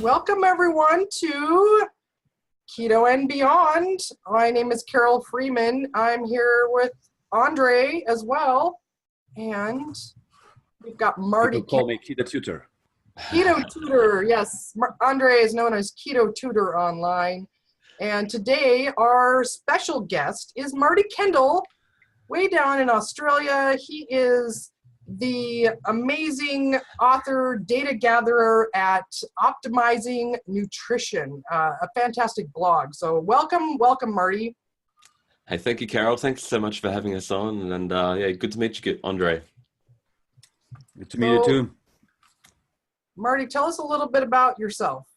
Welcome everyone to Keto and Beyond. My name is Carole Freeman. I'm here with Andre as well. And we've got Marty. People call me Keto Tutor. Keto Tutor, yes. Andre is known as Keto Tutor online. And today our special guest is Marty Kendall, way down in Australia. He is the amazing author, data gatherer at Optimising Nutrition, a fantastic blog. So welcome, Marty. Hey, thank you, Carole. Thanks so much for having us on. And yeah, good to meet you, Andre. Good to meet you too. Marty, tell us a little bit about yourself.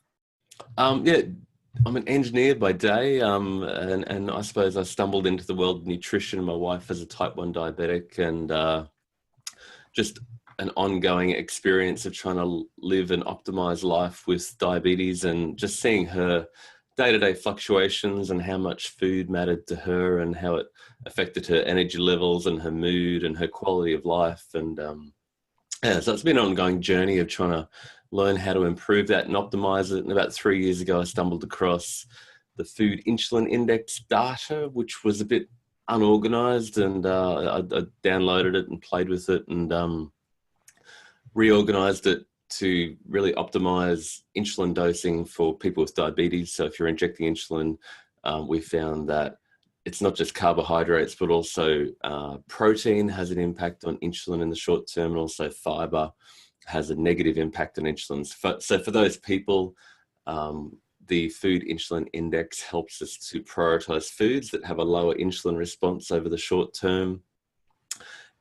Yeah, I'm an engineer by day, and I suppose I stumbled into the world of nutrition. My wife is a type 1 diabetic, and just an ongoing experience of trying to live an optimized life with diabetes, and just seeing her day-to-day fluctuations and how much food mattered to her and how it affected her energy levels and her mood and her quality of life. And yeah, so it's been an ongoing journey of trying to learn how to improve that and optimize it. And about 3 years ago, I stumbled across the food insulin index data, which was a bit unorganized, and I downloaded it and played with it and reorganized it to really optimize insulin dosing for people with diabetes. So if you're injecting insulin, we found that it's not just carbohydrates, but also protein has an impact on insulin in the short term, and also fiber has a negative impact on insulin. So for those people, the food insulin index helps us to prioritize foods that have a lower insulin response over the short term,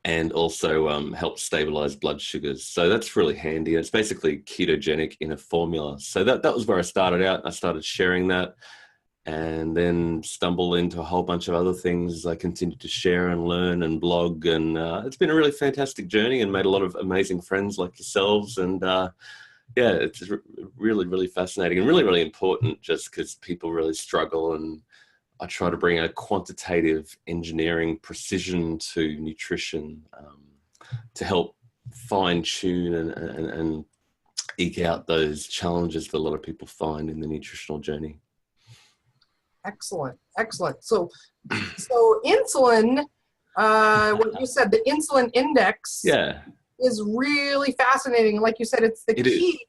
and also helps stabilize blood sugars. So that's really handy. It's basically ketogenic in a formula. So that was where I started out. I started sharing that, and then stumbled into a whole bunch of other things as I continued to share and learn and blog. And it's been a really fantastic journey, and made a lot of amazing friends like yourselves. And yeah, it's really, really fascinating and really, really important, just because people really struggle. And I try to bring a quantitative engineering precision to nutrition to help fine tune and eke out those challenges that a lot of people find in the nutritional journey. Excellent. So insulin, what you said, the insulin index is really fascinating. Like you said, it's the key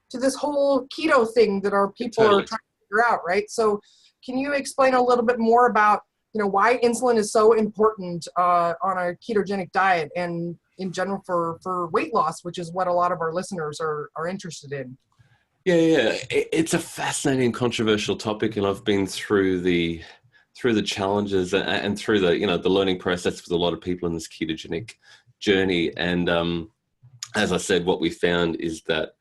to this whole keto thing that our people are trying to figure out, right? So can you explain a little bit more about, why insulin is so important on a ketogenic diet and in general for weight loss, which is what a lot of our listeners are interested in? Yeah. It's a fascinating, controversial topic, and I've been through the challenges and through the learning process with a lot of people in this ketogenic journey. And as I said, what we found is that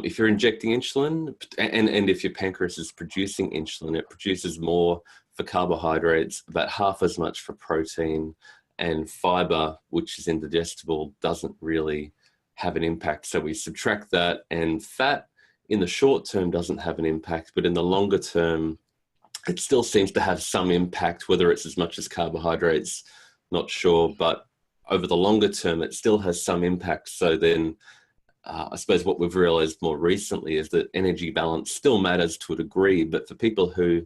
if you're injecting insulin, and if your pancreas is producing insulin, it produces more for carbohydrates, about half as much for protein, and fiber, which is indigestible, doesn't really have an impact. So we subtract that, and fat in the short term doesn't have an impact, but in the longer term, it still seems to have some impact, whether it's as much as carbohydrates, not sure, but over the longer term, it still has some impact. So then I suppose what we've realized more recently is that energy balance still matters to a degree, but for people who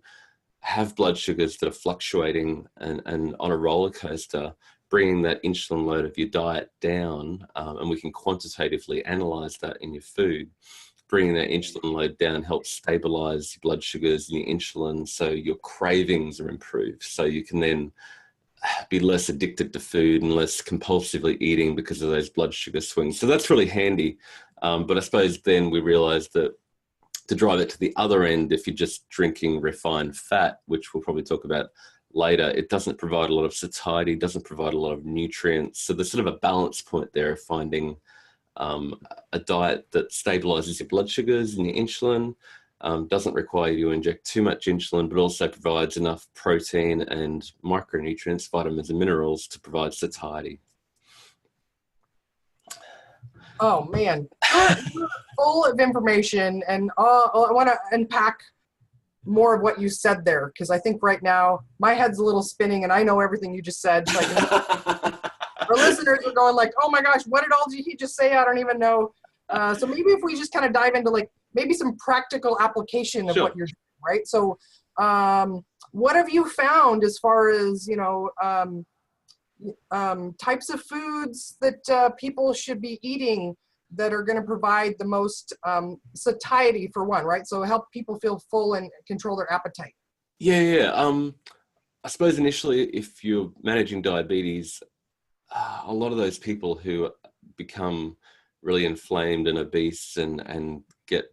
have blood sugars that are fluctuating and on a roller coaster, bringing that insulin load of your diet down, and we can quantitatively analyze that in your food, bringing that insulin load down helps stabilize your blood sugars and your insulin, so your cravings are improved. So you can then be less addicted to food and less compulsively eating because of those blood sugar swings. So that's really handy. But I suppose then we realized that to drive it to the other end, if you're just drinking refined fat, which we'll probably talk about later, it doesn't provide a lot of satiety, doesn't provide a lot of nutrients. So there's sort of a balance point there of finding a diet that stabilizes your blood sugars and your insulin, doesn't require you to inject too much insulin, but also provides enough protein and micronutrients, vitamins and minerals to provide satiety. Oh man, you're full of information, and I want to unpack more of what you said there, because I think right now my head's a little spinning, and I know everything you just said. So our listeners are going like, "Oh my gosh, what did all he just say? I don't even know." So maybe if we just kind of dive into like maybe some practical application of Sure. what you're doing, right? So what have you found as far as, types of foods that people should be eating that are going to provide the most satiety for one, right? So help people feel full and control their appetite. Yeah. I suppose initially, if you're managing diabetes, a lot of those people who become really inflamed and obese and get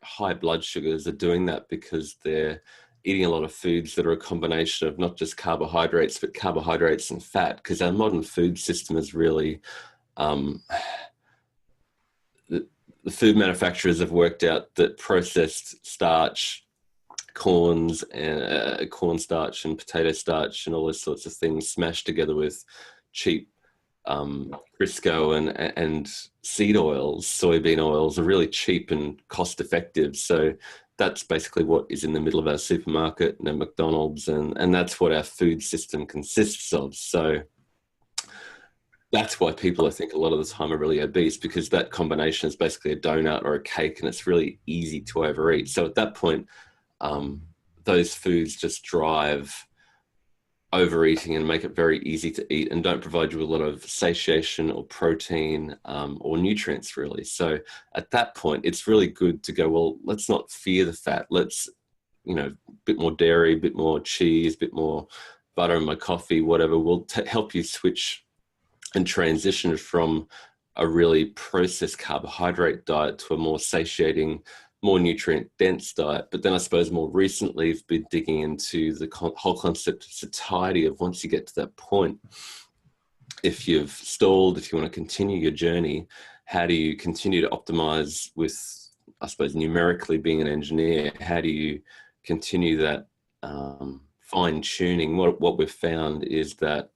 high blood sugars are doing that because they're eating a lot of foods that are a combination of not just carbohydrates, but carbohydrates and fat, because our modern food system is really, the food manufacturers have worked out that processed starch, cornstarch and potato starch and all those sorts of things smashed together with cheap Crisco and seed oils, soybean oils, are really cheap and cost effective. So that's basically what is in the middle of our supermarket and at McDonald's, and that's what our food system consists of. So that's why people, I think, a lot of the time are really obese, because that combination is basically a donut or a cake, and it's really easy to overeat. So at that point, those foods just drive overeating and make it very easy to eat and don't provide you with a lot of satiation or protein or nutrients, really. So at that point, it's really good to go, well, let's not fear the fat. Let's, a bit more dairy, a bit more cheese, a bit more butter in my coffee, whatever will help you switch and transition from a really processed carbohydrate diet to a more satiating, more nutrient dense diet. But then I suppose more recently I've been digging into the whole concept of satiety, of once you get to that point, if you've stalled, if you want to continue your journey, how do you continue to optimize with, I suppose, numerically being an engineer? How do you continue that fine tuning? What we've found is that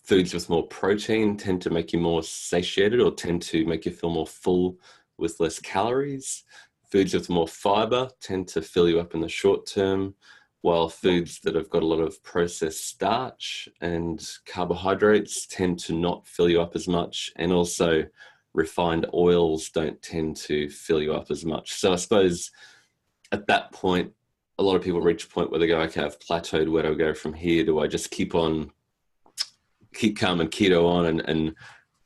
foods with more protein tend to make you more satiated or tend to make you feel more full with less calories. Foods with more fiber tend to fill you up in the short term, while foods that have got a lot of processed starch and carbohydrates tend to not fill you up as much. And also refined oils don't tend to fill you up as much. So I suppose at that point, a lot of people reach a point where they go, okay, I've plateaued. Where do I go from here? Do I just keep calm and keto on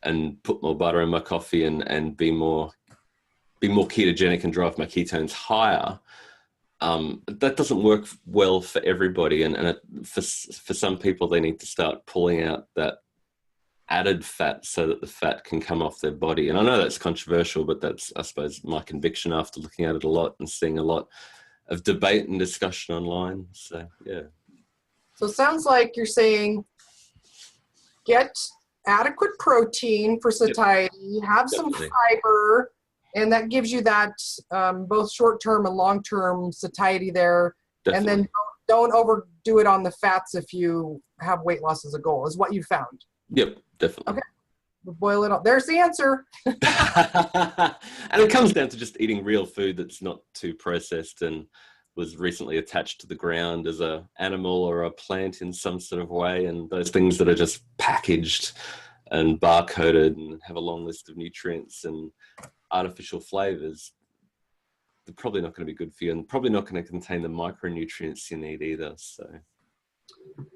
and put more butter in my coffee and be more ketogenic and drive my ketones higher? That doesn't work well for everybody, and for some people, they need to start pulling out that added fat so that the fat can come off their body. And I know that's controversial, but that's, I suppose, my conviction after looking at it a lot and seeing a lot of debate and discussion online. So yeah. So it sounds like you're saying get adequate protein for satiety, have some fiber, and that gives you that both short-term and long-term satiety there. Definitely. And then don't overdo it on the fats if you have weight loss as a goal, is what you found. Yep, definitely. Okay, we'll boil it up. There's the answer. And it comes down to just eating real food that's not too processed and was recently attached to the ground as a animal or a plant in some sort of way, and those things that are just packaged and barcoded and have a long list of nutrients and artificial flavors, they're probably not going to be good for you, and probably not going to contain the micronutrients you need either. So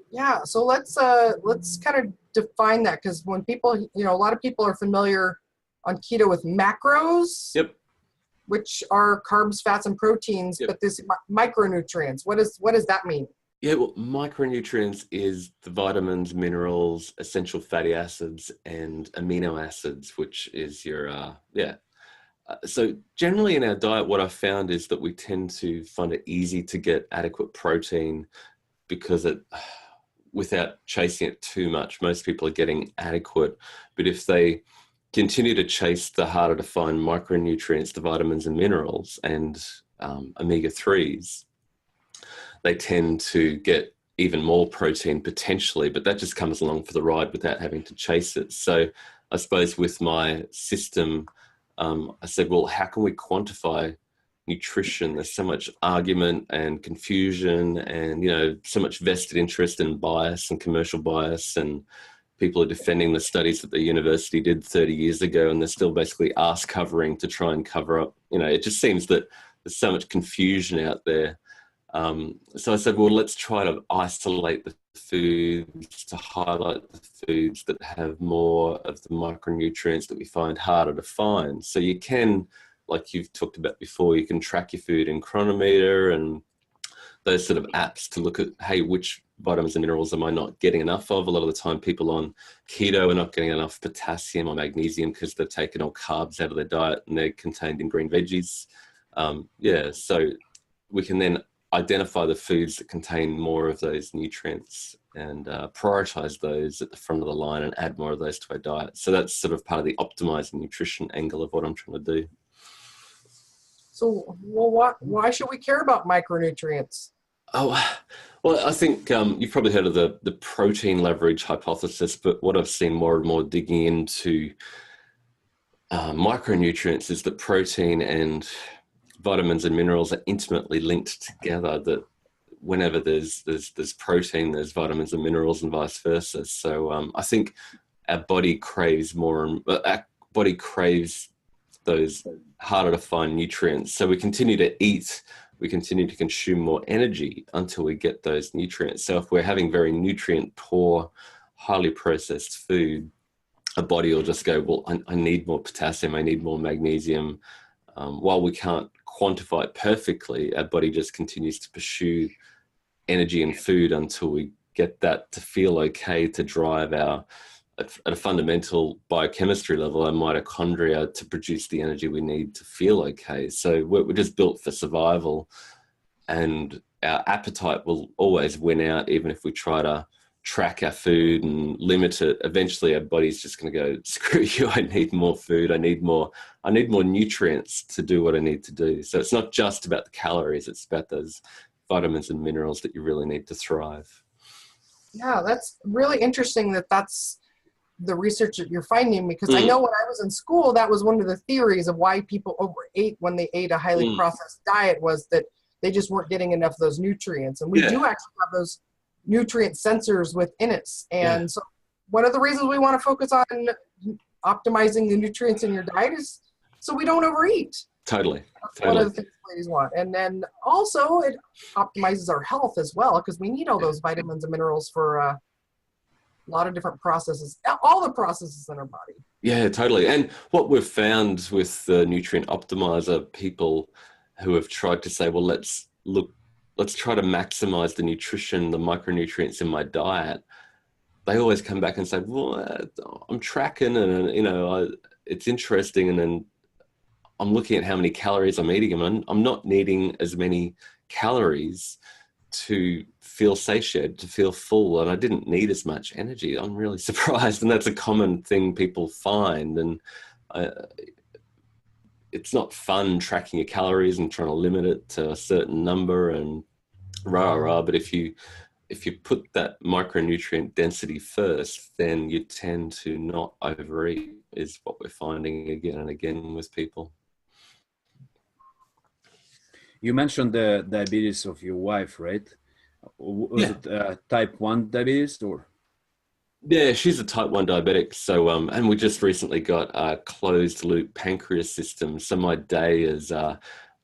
yeah, so let's kind of define that, because when people, a lot of people are familiar on keto with macros. Yep. Which are carbs, fats, and proteins, yep. But this micronutrients, what does that mean? Yeah, well, micronutrients is the vitamins, minerals, essential fatty acids, and amino acids, which is your, so generally in our diet, what I've found is that we tend to find it easy to get adequate protein because without chasing it too much, most people are getting adequate. But if they continue to chase the harder to find micronutrients, the vitamins and minerals and omega-3s, they tend to get even more protein potentially, but that just comes along for the ride without having to chase it. So I suppose with my system, I said, well, how can we quantify nutrition? There's so much argument and confusion and, so much vested interest and bias and commercial bias and people are defending the studies that the university did 30 years ago, and they're still basically arse covering to try and cover up. It just seems that there's so much confusion out there. So I said, well, let's try to isolate the foods, to highlight the foods that have more of the micronutrients that we find harder to find. So you can, like you've talked about before, you can track your food in Chronometer and those sort of apps to look at, hey, which vitamins and minerals am I not getting enough of? A lot of the time people on keto are not getting enough potassium or magnesium because they've taken all carbs out of their diet and they're contained in green veggies. So we can then identify the foods that contain more of those nutrients and prioritize those at the front of the line and add more of those to our diet. So that's sort of part of the optimizing nutrition angle of what I'm trying to do. So, why should we care about micronutrients? Oh, well, I think you've probably heard of the protein leverage hypothesis, but what I've seen more and more digging into micronutrients is that protein and vitamins and minerals are intimately linked together, that whenever there's protein, there's vitamins and minerals and vice versa. So I think our body craves those harder to find nutrients. So we continue to eat, we continue to consume more energy until we get those nutrients. So if we're having very nutrient poor, highly processed food, a body will just go, well, I need more potassium, I need more magnesium. While we can't quantify it perfectly, our body just continues to pursue energy and food until we get that to feel okay to drive at a fundamental biochemistry level, our mitochondria to produce the energy we need to feel okay. So we're just built for survival, and our appetite will always win out, even if we try to track our food and limit it. Eventually our body's just going to go, screw you, I need more food, I need more nutrients to do what I need to do. So it's not just about the calories, it's about those vitamins and minerals that you really need to thrive. Yeah, that's really interesting that's the research that you're finding, because I know when I was in school, that was one of the theories of why people overate when they ate a highly processed diet, was that they just weren't getting enough of those nutrients. And we do actually have those nutrient sensors within us. And so one of the reasons we want to focus on optimizing the nutrients in your diet is so we don't overeat. Totally. One of the things ladies want. And then also it optimizes our health as well, because we need all those vitamins and minerals for a lot of different processes, all the processes in our body. Yeah, totally. And what we've found with the nutrient optimizer, people who have tried to say, well, let's try to maximize the nutrition, the micronutrients in my diet, they always come back and say, well, I'm tracking and, it's interesting. And then I'm looking at how many calories I'm eating, and I'm not needing as many calories to feel satiated, to feel full, and I didn't need as much energy. I'm really surprised, and that's a common thing people find. And it's not fun tracking your calories and trying to limit it to a certain number and but if you put that micronutrient density first, then you tend to not overeat, is what we're finding again and again with people. You mentioned the diabetes of your wife, right? Was it type 1 diabetes or? Yeah, she's a type 1 diabetic. So, and we just recently got a closed loop pancreas system. So my day is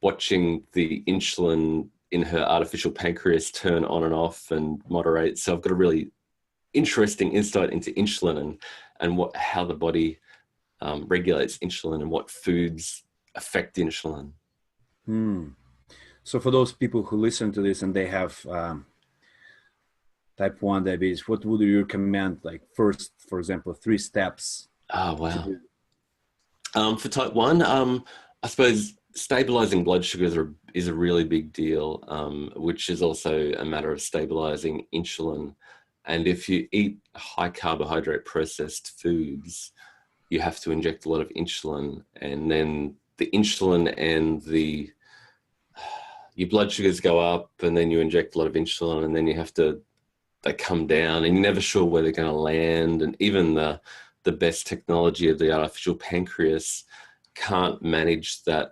watching the insulin in her artificial pancreas turn on and off and moderate. So I've got a really interesting insight into insulin and how the body regulates insulin and what foods affect insulin. So for those people who listen to this and they have type 1 diabetes, what would you recommend? Like first, for example, 3 steps. Oh, wow. For type 1, I suppose stabilizing blood sugar is a really big deal, which is also a matter of stabilizing insulin. And if you eat high carbohydrate processed foods, you have to inject a lot of insulin, and then the insulin and your blood sugars go up, and then you inject a lot of insulin, and then they come down, and you're never sure where they're going to land. And even the best technology of the artificial pancreas can't manage that,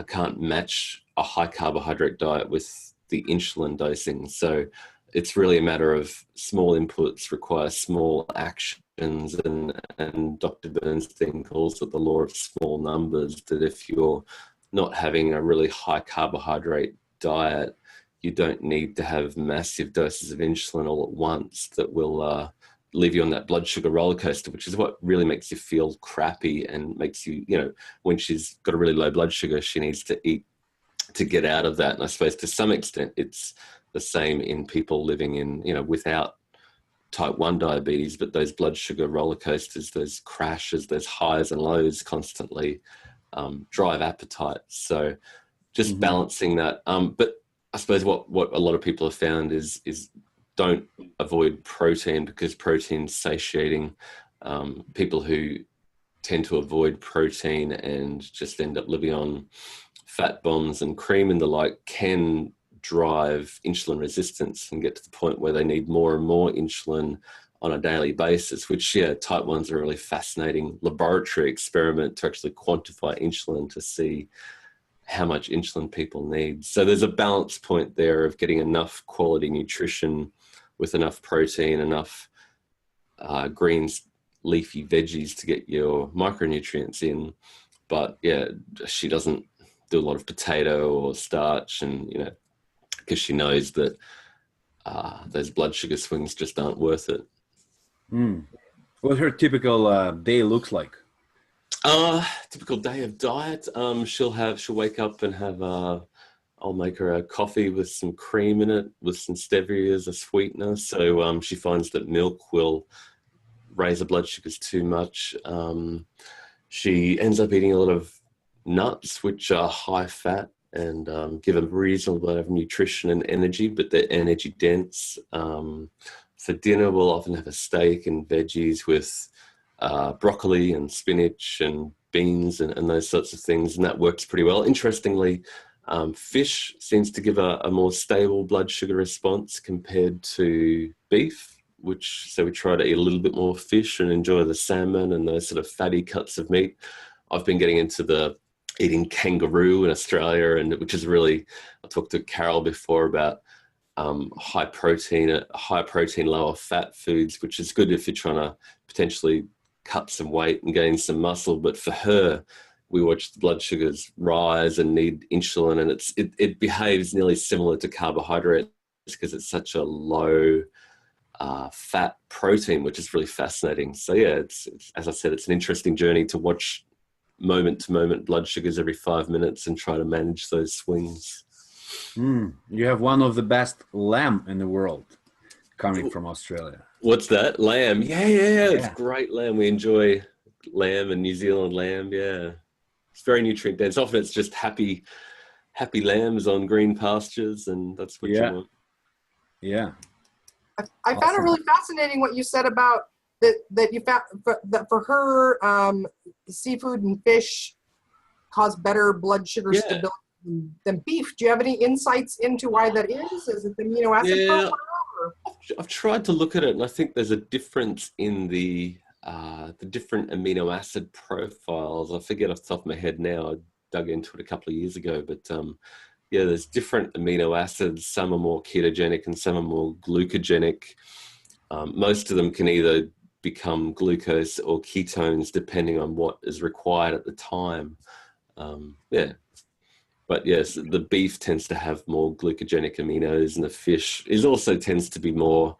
can't match a high carbohydrate diet with the insulin dosing. So it's really a matter of small inputs require small action. and Dr. Bernstein calls it the law of small numbers, that if you're not having a really high carbohydrate diet, you don't need to have massive doses of insulin all at once that will leave you on that blood sugar roller coaster, which is what really makes you feel crappy and makes you, when she's got a really low blood sugar, she needs to eat to get out of that. And I suppose to some extent it's the same in people living in, without type 1 diabetes, but those blood sugar roller coasters, those crashes, those highs and lows constantly drive appetite. So just balancing that. But I suppose what a lot of people have found is don't avoid protein, because protein's satiating. People who tend to avoid protein and just end up living on fat bombs and cream and the like can drive insulin resistance and get to the point where they need more and more insulin on a daily basis, which, type 1's a really fascinating laboratory experiment to actually quantify insulin to see how much insulin people need. So there's a balance point there of getting enough quality nutrition with enough protein, enough greens, leafy veggies to get your micronutrients in. But she doesn't do a lot of potato or starch, and because she knows that those blood sugar swings just aren't worth it. What her typical day looks like? Typical day of diet. She'll wake up and have I'll make her a coffee with some cream in it, with some stevia as a sweetener. So she finds that milk will raise her blood sugars too much. She ends up eating a lot of nuts, which are high fat and give a reasonable amount of nutrition and energy, but they're energy dense. For dinner, we'll often have a steak and veggies with broccoli and spinach and beans and those sorts of things, and that works pretty well. Interestingly, fish seems to give a more stable blood sugar response compared to beef, so we try to eat a little bit more fish and enjoy the salmon and those sort of fatty cuts of meat. I've been getting into eating kangaroo in Australia, and which is really, I talked to Carole before about high protein, lower fat foods, which is good if you're trying to potentially cut some weight and gain some muscle. But for her, we watch the blood sugars rise and need insulin, and it behaves nearly similar to carbohydrates because it's such a low fat protein, which is really fascinating. So it's as I said, it's an interesting journey to watch moment to moment blood sugars every 5 minutes and try to manage those swings. You have one of the best lamb in the world coming from Australia. What's that? Lamb? Yeah. It's great lamb. We enjoy lamb and New Zealand lamb. Yeah, it's very nutrient dense. Often it's just happy lambs on green pastures, and that's what you want. Yeah. I found it really fascinating what you said about that you found that for her, seafood and fish cause better blood sugar stability than beef. Do you have any insights into why that is? Is it the amino acid profile? I've tried to look at it, and I think there's a difference in the different amino acid profiles. I forget off the top of my head now. I dug into it a couple of years ago, but there's different amino acids. Some are more ketogenic and some are more glucogenic. Most of them can either become glucose or ketones depending on what is required at the time. But yes, the beef tends to have more glucogenic aminos, and the fish also tends to be more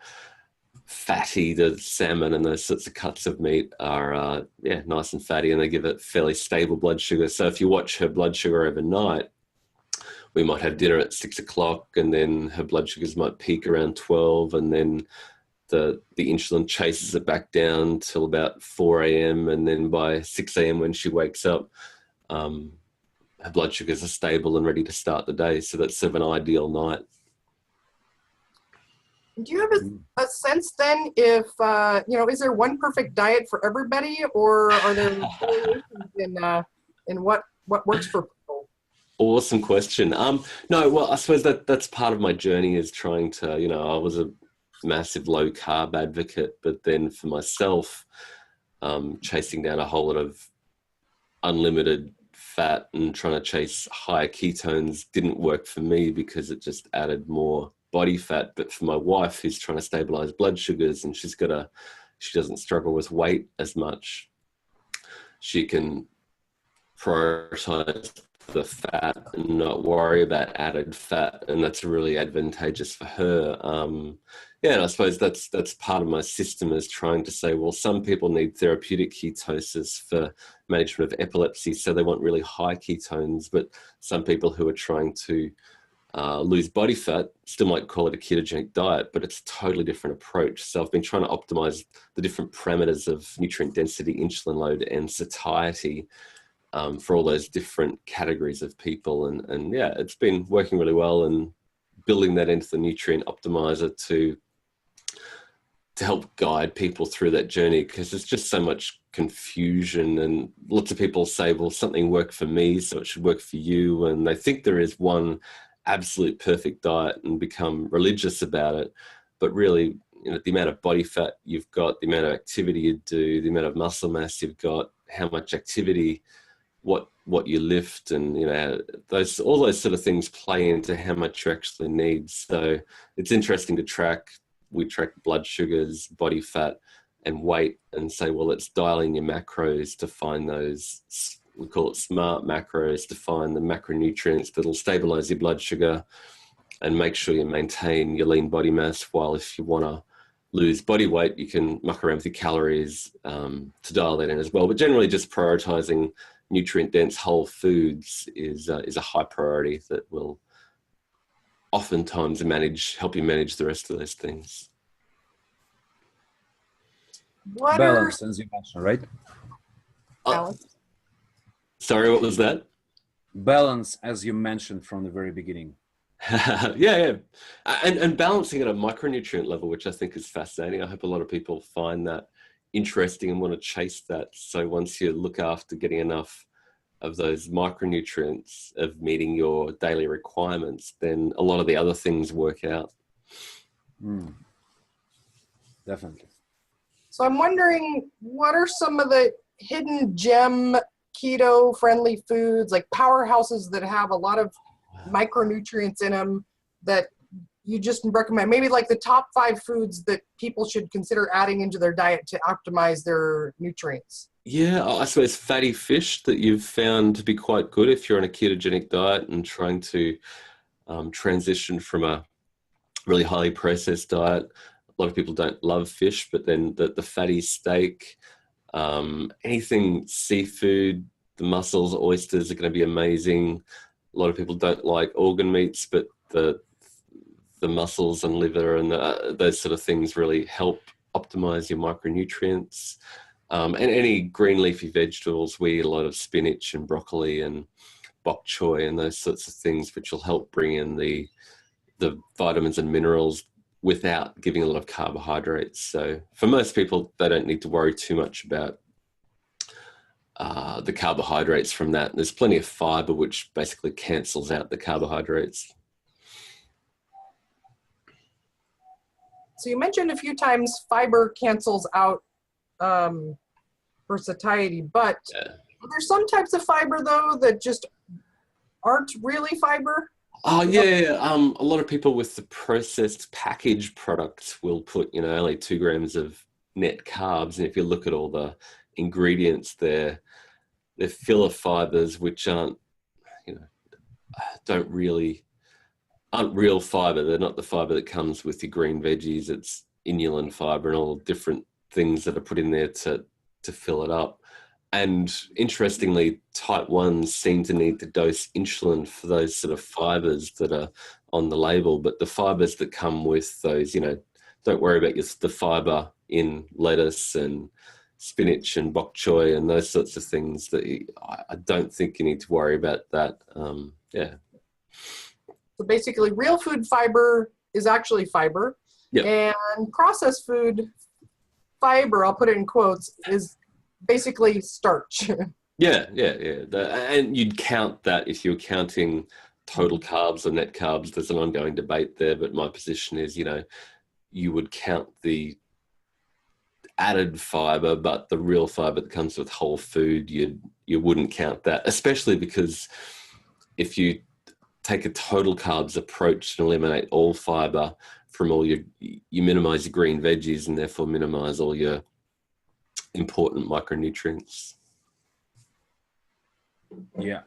fatty. The salmon and those sorts of cuts of meat are nice and fatty, and they give it fairly stable blood sugar. So if you watch her blood sugar overnight, we might have dinner at 6 o'clock, and then her blood sugars might peak around 12, and then the insulin chases it back down till about 4 a.m. And then by 6 a.m. when she wakes up, her blood sugars are stable and ready to start the day. So that's sort of an ideal night. Do you have a sense then if, is there one perfect diet for everybody, or are there variations in what works for people? Awesome question. No, well, I suppose that's part of my journey is trying to, I was a massive low carb advocate, but then for myself, chasing down a whole lot of unlimited fat and trying to chase higher ketones didn't work for me because it just added more body fat. But for my wife, who's trying to stabilize blood sugars, and she's she doesn't struggle with weight as much. She can prioritize the fat and not worry about added fat, and that's really advantageous for her. And I suppose that's part of my system, is trying to say, well, some people need therapeutic ketosis for management of epilepsy, so they want really high ketones, but some people who are trying to lose body fat still might call it a ketogenic diet, but it's a totally different approach. So I've been trying to optimize the different parameters of nutrient density, insulin load, and satiety for all those different categories of people. And yeah, it's been working really well, and building that into the nutrient optimizer to help guide people through that journey, because there's just so much confusion, and lots of people say, well, something worked for me, so it should work for you. And they think there is one absolute perfect diet and become religious about it. But really, the amount of body fat you've got, the amount of activity you do, the amount of muscle mass you've got, how much activity, what you lift, and all those sort of things play into how much you actually need. So it's interesting to track. We track blood sugars, body fat, and weight, and say, well, let's dial in your macros to find those, we call it smart macros, to find the macronutrients that'll stabilize your blood sugar and make sure you maintain your lean body mass. While if you want to lose body weight, you can muck around with your calories to dial that in as well. But generally, just prioritizing nutrient-dense whole foods is a high priority that will oftentimes help you manage the rest of those things. Balance, as you mentioned, right? Balance. Sorry, what was that? Balance, as you mentioned from the very beginning. yeah. And balancing at a micronutrient level, which I think is fascinating. I hope a lot of people find that interesting and want to chase that. So once you look after getting enough of those micronutrients, of meeting your daily requirements, then a lot of the other things work out. Definitely. So I'm wondering, what are some of the hidden gem keto friendly foods, like powerhouses that have a lot of micronutrients in them, that you just recommend? Maybe like the top 5 foods that people should consider adding into their diet to optimize their nutrients. Yeah, I suppose fatty fish that you've found to be quite good if you're on a ketogenic diet and trying to transition from a really highly processed diet. A lot of people don't love fish, but then the fatty steak, anything seafood, the mussels, oysters are going to be amazing. A lot of people don't like organ meats, but the mussels and liver and those sort of things really help optimize your micronutrients. And any green leafy vegetables, we eat a lot of spinach and broccoli and bok choy and those sorts of things, which will help bring in the vitamins and minerals without giving a lot of carbohydrates. So for most people, they don't need to worry too much about the carbohydrates from that. There's plenty of fiber, which basically cancels out the carbohydrates. So you mentioned a few times fiber cancels out for satiety, but are there some types of fiber though that just aren't really fiber? Oh yeah, a lot of people with the processed packaged products will put only 2 grams of net carbs, and if you look at all the ingredients they're filler fibers, which aren't real fiber. They're not the fiber that comes with your green veggies. It's inulin fiber and all different things that are put in there to fill it up. And interestingly, type 1s seem to need to dose insulin for those sort of fibers that are on the label. But the fibers that come with those, don't worry about the fiber in lettuce and spinach and bok choy and those sorts of things. That I don't think you need to worry about that. So basically, real food fiber is actually fiber. Yep. And processed food fiber, I'll put it in quotes, is basically starch. Yeah. And you'd count that if you're counting total carbs or net carbs. There's an ongoing debate there, but my position is, you would count the added fiber, but the real fiber that comes with whole food, you wouldn't count that, especially because if you take a total carbs approach and eliminate all fiber from all you minimize your green veggies and therefore minimize all your important micronutrients. Yeah.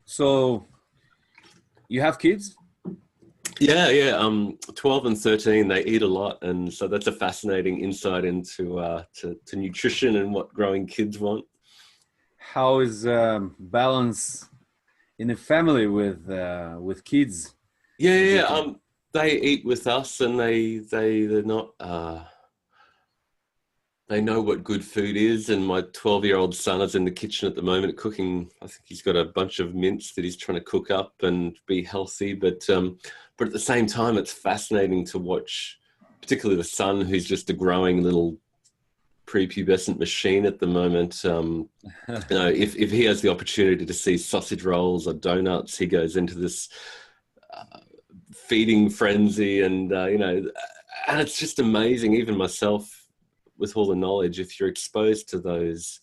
So you have kids? Yeah. 12 and 13, they eat a lot. And so that's a fascinating insight into to nutrition and what growing kids want. How is balance in a family with kids? Yeah. They eat with us, and they're not. They know what good food is, and my 12-year-old son is in the kitchen at the moment cooking. I think he's got a bunch of mince that he's trying to cook up and be healthy. But at the same time, it's fascinating to watch, particularly the son, who's just a growing little prepubescent machine at the moment. If he has the opportunity to see sausage rolls or donuts, he goes into this feeding frenzy, and and it's just amazing. Even myself, with all the knowledge, if you're exposed to those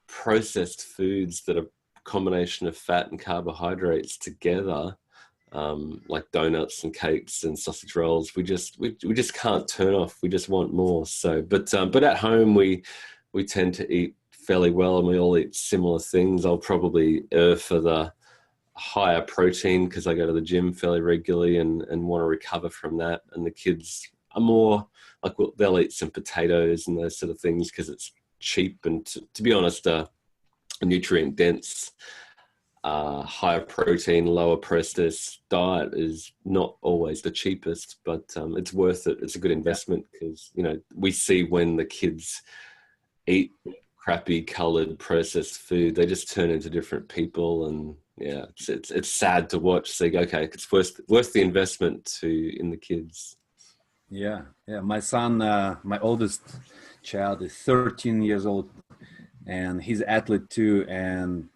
processed foods that are a combination of fat and carbohydrates together, like donuts and cakes and sausage rolls, we just can't turn off. We just want more. So, but at home we tend to eat fairly well, and we all eat similar things. I'll probably err for the higher protein because I go to the gym fairly regularly and want to recover from that. And the kids are more like, well, they'll eat some potatoes and those sort of things because it's cheap, and to be honest, a nutrient dense, higher protein, lower processed diet is not always the cheapest, but it's worth it. It's a good investment because we see when the kids eat crappy colored processed food, they just turn into different people. And yeah, it's sad to watch. So okay, it's worth the investment in the kids. Yeah. My son, my oldest child, is 13 years old, and he's an athlete too. And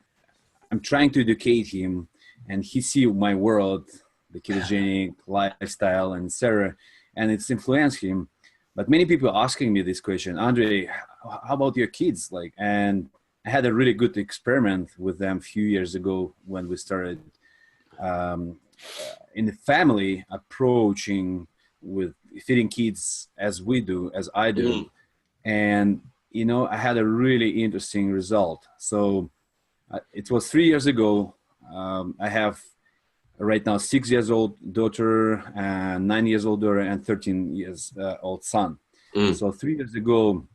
I'm trying to educate him, and he see my world, the ketogenic lifestyle, and etc. And it's influenced him. But many people are asking me this question, Andre, how about your kids? And I had a really good experiment with them a few years ago when we started in the family approaching with feeding kids as I do. And, I had a really interesting result. So it was 3 years ago. I have right now 6 years old daughter, and 9 years old daughter, and 13 years old son. So 3 years ago,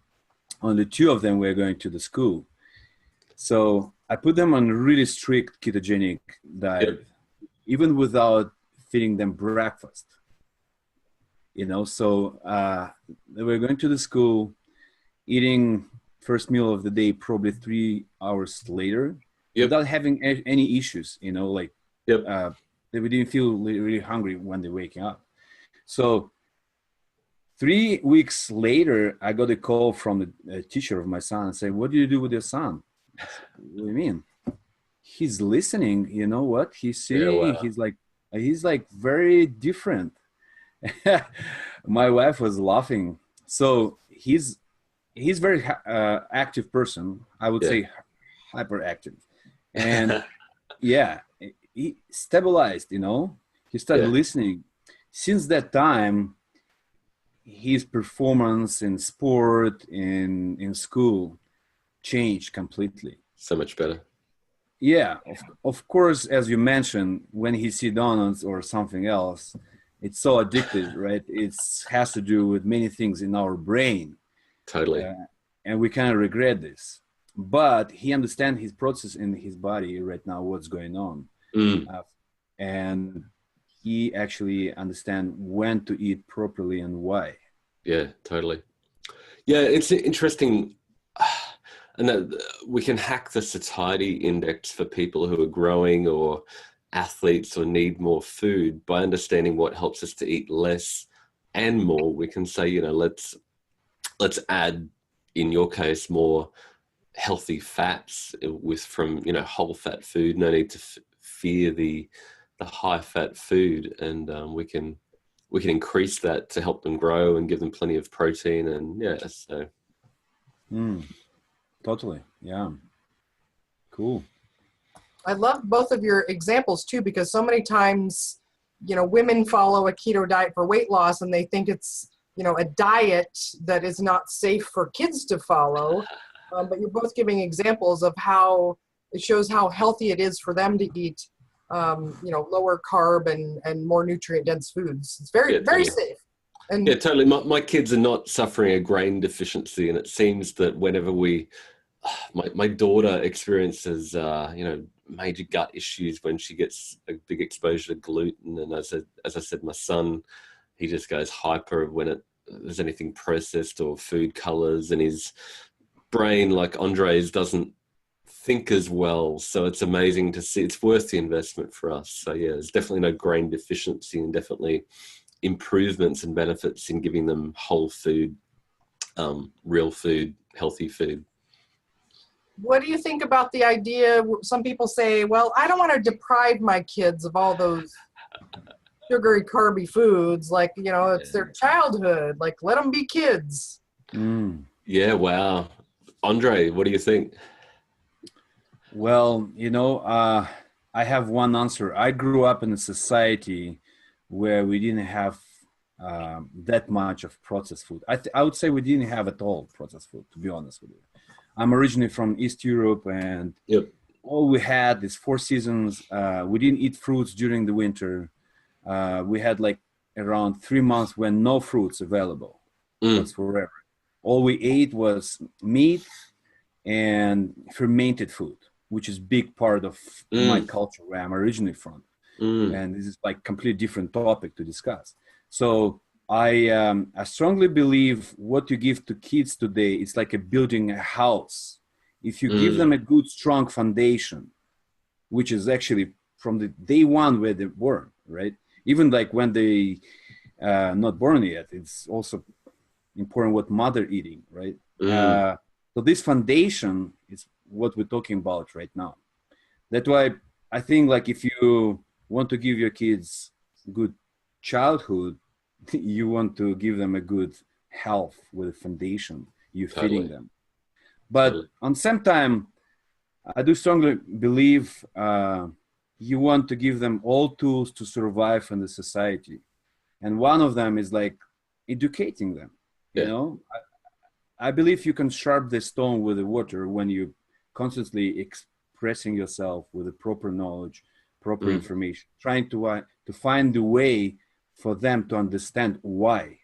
only two of them were going to the school. So I put them on a really strict ketogenic diet, even without feeding them breakfast. So they were going to the school, eating first meal of the day probably 3 hours later, without having any issues. They didn't feel really hungry when they're waking up. So 3 weeks later, I got a call from the teacher of my son and said, "What do you do with your son?" What do you mean? He's listening. You know what he's saying? Yeah, wow. He's like very different. My wife was laughing. So he's very active person. I would say hyperactive. And yeah, he stabilized, he started listening. Since that time, his performance in sport, in school changed completely. So much better. Yeah, of course, as you mentioned, when he sees donuts or something else, it's so addictive, right? It has to do with many things in our brain. Totally. And we kind of regret this. But he understands his process in his body right now, what's going on. And he actually understands when to eat properly and why. Yeah, totally. Yeah, it's interesting. And that we can hack the satiety index for people who are growing or athletes or need more food by understanding what helps us to eat less and more. We can say, let's add, in your case, more healthy fats from whole fat food. No need to fear the high fat food, and we can increase that to help them grow and give them plenty of protein. And so totally. Yeah, cool. I love both of your examples too, because so many times women follow a keto diet for weight loss and they think it's a diet that is not safe for kids to follow. But you're both giving examples of how it shows how healthy it is for them to eat, lower carb and more nutrient dense foods. It's very, very safe. And yeah, totally. My kids are not suffering a grain deficiency, and it seems that whenever my daughter experiences, major gut issues when she gets a big exposure to gluten, and as I said, my son, he just goes hyper when there's anything processed or food colors, and his brain, like Andre's, doesn't think as well. So it's amazing to see. It's worth the investment for us. So yeah, there's definitely no grain deficiency, and definitely improvements and benefits in giving them whole food, real food, healthy food. What do you think about the idea? Some people say, well, I don't want to deprive my kids of all those sugary, carby foods. Like, it's their childhood. Like, let them be kids. Yeah, wow. Andre, what do you think? Well, I have one answer. I grew up in a society where we didn't have that much of processed food. I would say we didn't have at all processed food, to be honest with you. I'm originally from East Europe, and all we had is 4 seasons. We didn't eat fruits during the winter. We had like around 3 months when no fruits available. That's forever. All we ate was meat and fermented food, which is big part of my culture where I'm originally from. And this is like completely different topic to discuss. So I strongly believe what you give to kids today, it's like building a house. If you give them a good, strong foundation, which is actually from the day one where they're born, right? Even like when they not born yet, it's also important what mother eating, right? So this foundation is what we're talking about right now. That's why I think like if you want to give your kids good childhood, you want to give them a good health with a foundation you're feeding them. But on the same time, I do strongly believe you want to give them all tools to survive in the society. And one of them is like educating them, I believe you can sharpen the stone with the water when you constantly expressing yourself with the proper knowledge, proper information, trying to find the way for them to understand why,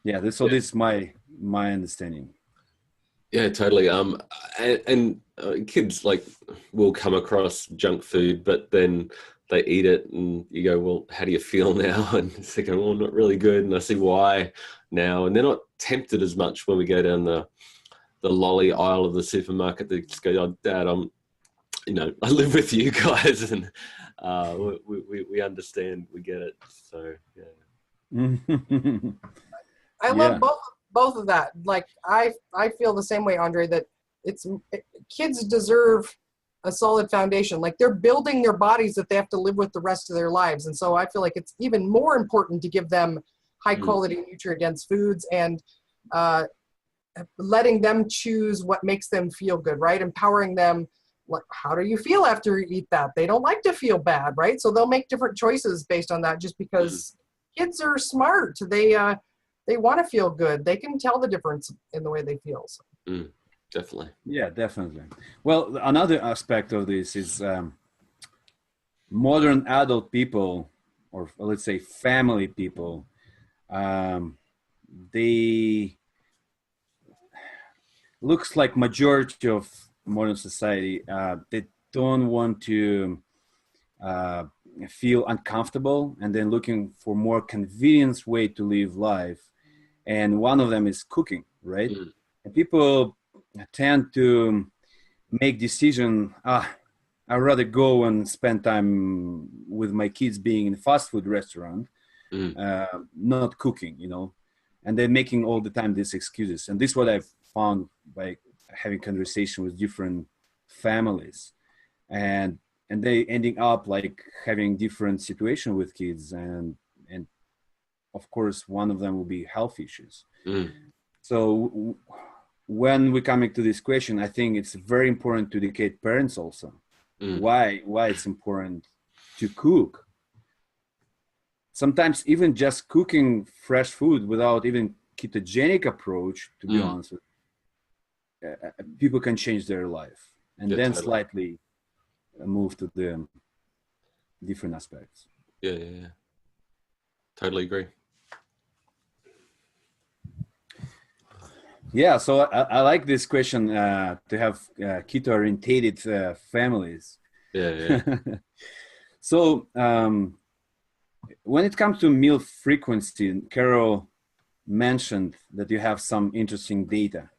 Yeah, this is my understanding. Yeah, totally. And kids like will come across junk food, but then they eat it and you go, well, how do you feel now? And they go, well, not really good. And I see why now. And they're not tempted as much when we go down the lolly aisle of the supermarket. They just go, oh, Dad, I live with you guys, and we understand, we get it. So yeah. I love both of that. Like I feel the same way, Andre, that kids deserve a solid foundation. Like they're building their bodies that they have to live with the rest of their lives. And so I feel like it's even more important to give them high quality nutrient dense foods and letting them choose what makes them feel good, right? Empowering them. Like, how do you feel after you eat that? They don't like to feel bad, right? So they'll make different choices based on that, just because kids are smart. They want to feel good. They can tell the difference in the way they feel. So. Definitely. Yeah, definitely. Well, another aspect of this is modern adult people, or let's say family people, they looks like majority of modern society, they don't want to feel uncomfortable, and then looking for more convenience way to live life. And one of them is cooking, right? And people tend to make decision, I'd rather go and spend time with my kids being in a fast food restaurant, not cooking, and they're making all the time these excuses. And this is what I've found by having conversation with different families, and they ending up like having different situation with kids, and of course one of them will be health issues. So when we're coming to this question, I think it's very important to educate parents also why it's important to cook. sometimes even just cooking fresh food without even ketogenic approach, to be honest, people can change their life and then totally. slightly move to the different aspects. Yeah. Totally agree. Yeah, so I like this question to have keto-orientated families. Yeah. So when it comes to meal frequency, Carole mentioned that you have some interesting data.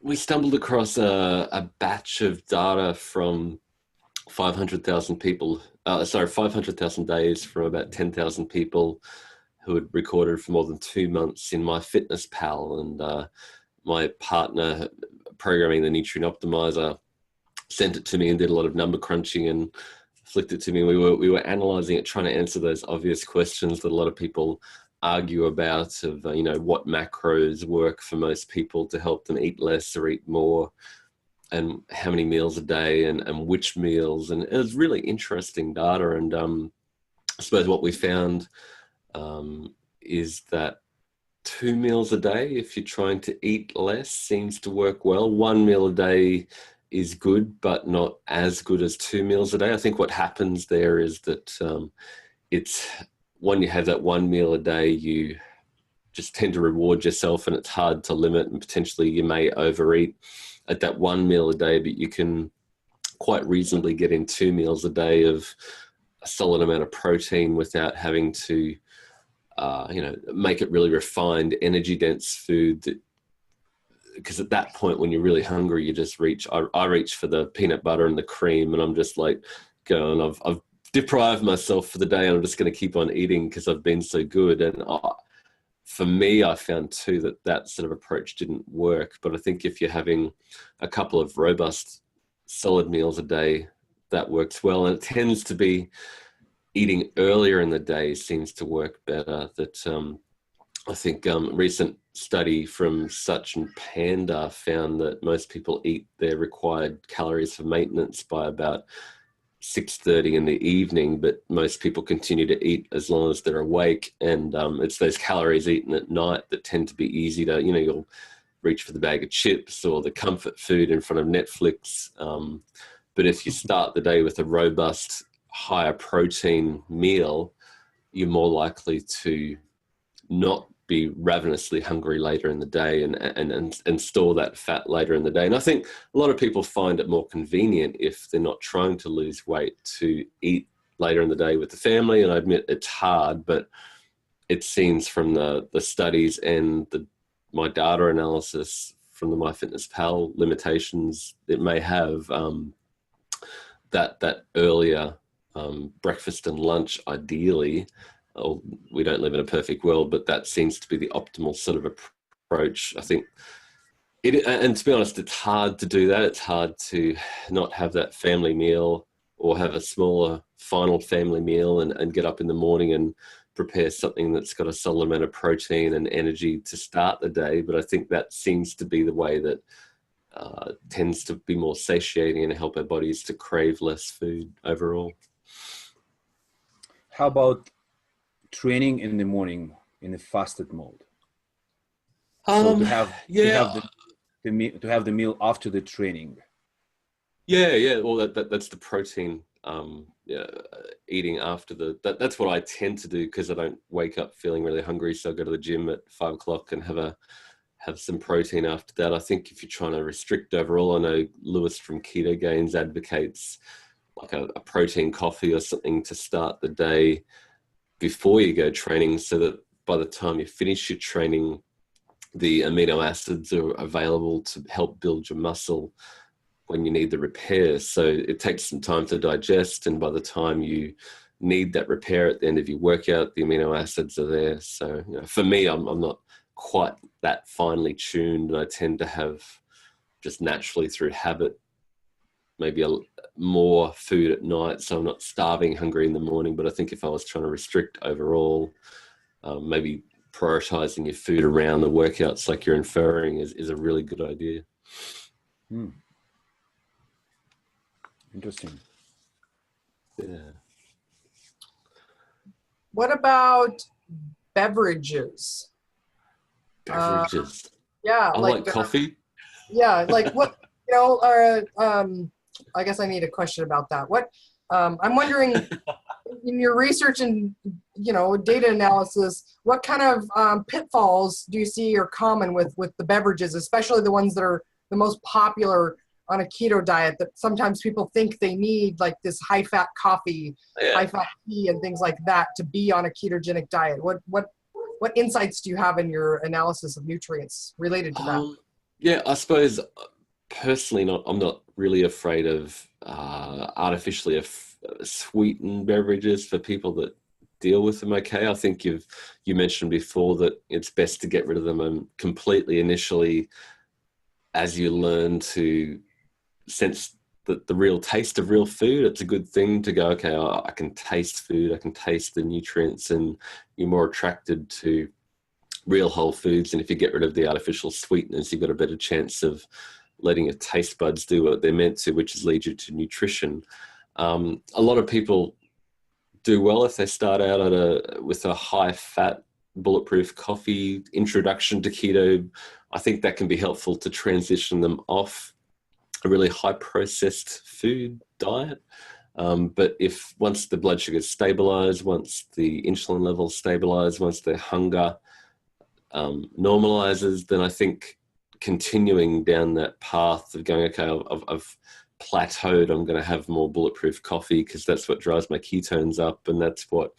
We stumbled across a batch of data from 500,000 people. 500,000 days from about 10,000 people who had recorded for more than 2 months in MyFitnessPal, and my partner programming the nutrient optimizer sent it to me and did a lot of number crunching and flicked it to me. We were analyzing it, trying to answer those obvious questions that a lot of people argue about of, what macros work for most people to help them eat less or eat more, and how many meals a day and which meals. And it was really interesting data. And I suppose what we found is that 2 meals a day, if you're trying to eat less, seems to work well. 1 meal a day is good, but not as good as 2 meals a day. I think what happens there is that it's when you have that 1 meal a day, you just tend to reward yourself, and it's hard to limit, and potentially you may overeat at that 1 meal a day, but you can quite reasonably get in 2 meals a day of a solid amount of protein without having to make it really refined, energy dense food. Because at that point, when you're really hungry, you just reach. I reach for the peanut butter and the cream, and I'm just like going, I've deprived myself for the day, and I'm just going to keep on eating because I've been so good. And for me, I found too that sort of approach didn't work. But I think if you're having a couple of robust, solid meals a day, that works well. And it tends to be eating earlier in the day seems to work better. That I think recent study from Such and Panda found that most people eat their required calories for maintenance by about 6:30 in the evening, but most people continue to eat as long as they're awake. And it's those calories eaten at night that tend to be easy to, you'll reach for the bag of chips or the comfort food in front of Netflix. But if you start the day with a robust, higher protein meal, you're more likely to not be ravenously hungry later in the day and store that fat later in the day. And I think a lot of people find it more convenient, if they're not trying to lose weight, to eat later in the day with the family. And I admit it's hard, but it seems from the studies and my data analysis from the MyFitnessPal limitations it may have, that earlier breakfast and lunch ideally. We don't live in a perfect world, but that seems to be the optimal sort of approach. I think and to be honest, it's hard to do that. It's hard to not have that family meal or have a smaller final family meal and get up in the morning and prepare something that's got a solid amount of protein and energy to start the day. But I think that seems to be the way that tends to be more satiating and help our bodies to crave less food overall. How about training in the morning in a fasted mode? So to have the meal after the training. Yeah. Well, that's the protein. Eating after that's what I tend to do, because I don't wake up feeling really hungry. So I go to the gym at 5 o'clock and have some protein after that. I think if you're trying to restrict overall, I know Lewis from Keto Gains advocates like a protein coffee or something to start the day before you go training, so that by the time you finish your training, the amino acids are available to help build your muscle when you need the repair. So it takes some time to digest, and by the time you need that repair at the end of your workout, the amino acids are there. So for me, I'm not quite that finely tuned, and I tend to have just naturally through habit maybe more food at night, so I'm not starving hungry in the morning. But I think if I was trying to restrict overall, maybe prioritizing your food around the workouts like you're inferring is a really good idea. Interesting. Yeah. What about beverages? Beverages. Yeah, I like coffee. Yeah, like what, I guess I need a question about that. What, I'm wondering, in your research and, data analysis, what kind of pitfalls do you see are common with the beverages, especially the ones that are the most popular on a keto diet, that sometimes people think they need, like this high-fat coffee, high-fat tea, and things like that to be on a ketogenic diet? What insights do you have in your analysis of nutrients related to that? Yeah, I suppose personally, I'm not really afraid of artificially sweetened beverages for people that deal with them okay. I think you mentioned before that it's best to get rid of them completely initially, as you learn to sense the real taste of real food. It's a good thing to go, okay, I can taste food, I can taste the nutrients, and you're more attracted to real whole foods. And if you get rid of the artificial sweeteners, you've got a better chance of letting your taste buds do what they're meant to, which is lead you to nutrition. A lot of people do well if they start out with a high fat bulletproof coffee introduction to keto. I think that can be helpful to transition them off a really high processed food diet. But if once the blood sugar stabilize, once the insulin levels stabilize, once their hunger normalizes, then I think continuing down that path of going, okay, I've plateaued, I'm going to have more bulletproof coffee because that's what drives my ketones up, and that's what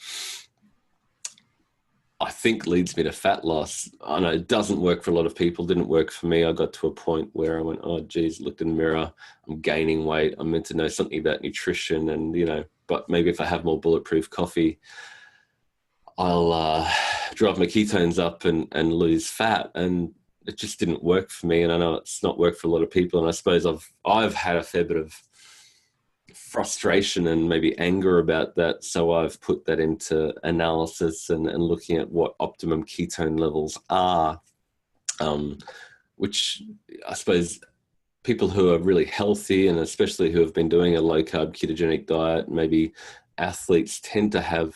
I think leads me to fat loss. I know it doesn't work for a lot of people, didn't work for me. I got to a point where I went, oh geez, looked in the mirror, I'm gaining weight, I'm meant to know something about nutrition, and but maybe if I have more bulletproof coffee, I'll drive my ketones up and lose fat. And it just didn't work for me, and I know it's not worked for a lot of people. And I suppose I've had a fair bit of frustration and maybe anger about that, so I've put that into analysis and looking at what optimum ketone levels are, which I suppose people who are really healthy, and especially who have been doing a low carb ketogenic diet, maybe athletes, tend to have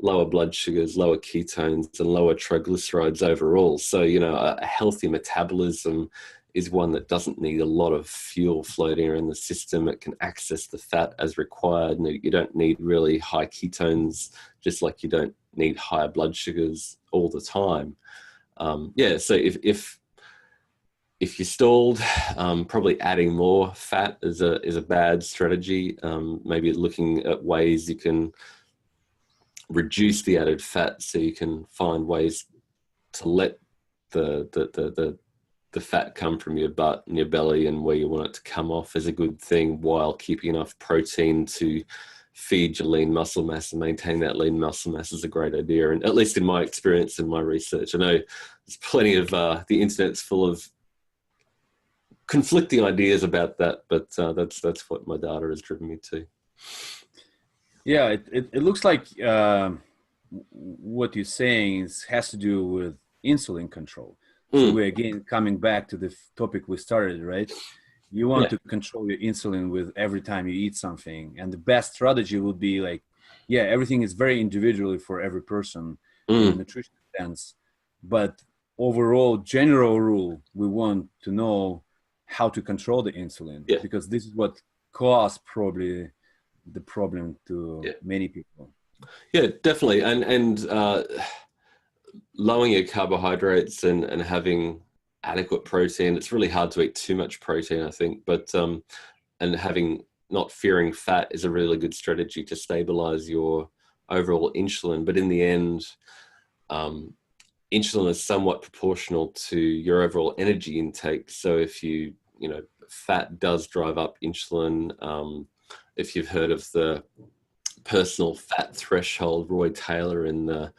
lower blood sugars, lower ketones, and lower triglycerides overall. So, a healthy metabolism is one that doesn't need a lot of fuel floating around the system. It can access the fat as required. And you don't need really high ketones, just like you don't need higher blood sugars all the time. So if you're stalled, probably adding more fat is a bad strategy. Maybe looking at ways you can reduce the added fat, so you can find ways to let the fat come from your butt and your belly and where you want it to come off is a good thing, while keeping enough protein to feed your lean muscle mass and maintain that lean muscle mass is a great idea. And at least in my experience and my research, I know there's plenty of the internet's full of conflicting ideas about that, but that's what my data has driven me to. Yeah, it looks like what you're saying has to do with insulin control. So we're again coming back to the topic we started, right? You want to control your insulin with every time you eat something. And the best strategy would be like, everything is very individually for every person in a nutrition sense. But overall, general rule, we want to know how to control the insulin, because this is what caused probably the problem to many people. Yeah, definitely. And lowering your carbohydrates and having adequate protein. It's really hard to eat too much protein, I think, but and not fearing fat is a really good strategy to stabilize your overall insulin. But in the end, insulin is somewhat proportional to your overall energy intake. So if fat does drive up insulin. If you've heard of the personal fat threshold, Roy Taylor in the